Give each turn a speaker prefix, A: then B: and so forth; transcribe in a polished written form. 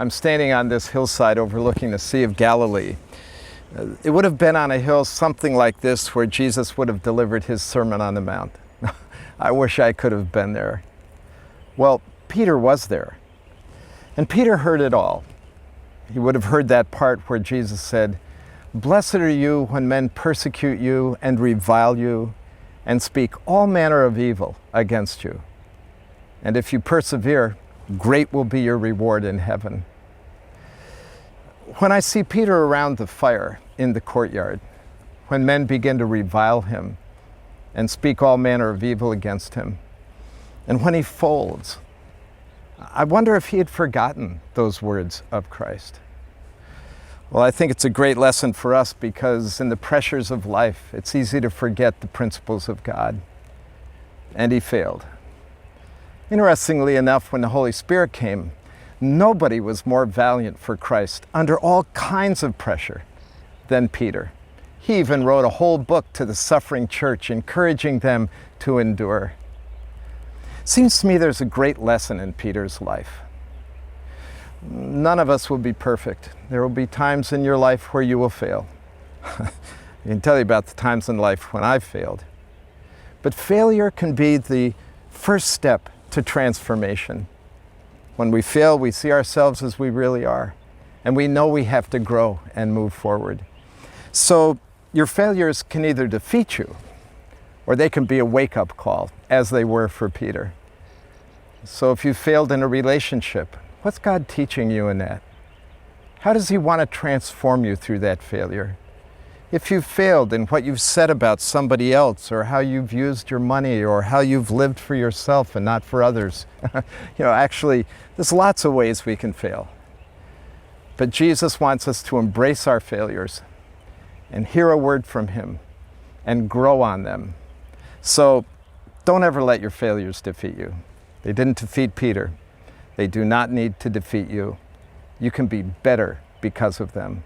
A: I'm standing on this hillside overlooking the Sea of Galilee. It would have been on a hill something like this where Jesus would have delivered his Sermon on the Mount. I wish I could have been there. Well, Peter was there. And Peter heard it all. He would have heard that part where Jesus said, "Blessed are you when men persecute you and revile you and speak all manner of evil against you. And if you persevere, great will be your reward in heaven." When I see Peter around the fire in the courtyard, when men begin to revile him and speak all manner of evil against him, and when he folds, I wonder if he had forgotten those words of Christ. Well, I think it's a great lesson for us because in the pressures of life, it's easy to forget the principles of God. And he failed. Interestingly enough, when the Holy Spirit came, nobody was more valiant for Christ under all kinds of pressure than Peter. He even wrote a whole book to the suffering church, encouraging them to endure. Seems to me there's a great lesson in Peter's life. None of us will be perfect. There will be times in your life where you will fail. I can tell you about the times in life when I've failed. But failure can be the first step to transformation. When we fail, we see ourselves as we really are, and we know we have to grow and move forward. So your failures can either defeat you, or they can be a wake-up call, as they were for Peter. So if you failed in a relationship, what's God teaching you in that? How does he want to transform you through that failure? If you've failed in what you've said about somebody else, or how you've used your money, or how you've lived for yourself and not for others, actually, there's lots of ways we can fail. But Jesus wants us to embrace our failures and hear a word from him and grow on them. So don't ever let your failures defeat you. They didn't defeat Peter. They do not need to defeat you. You can be better because of them.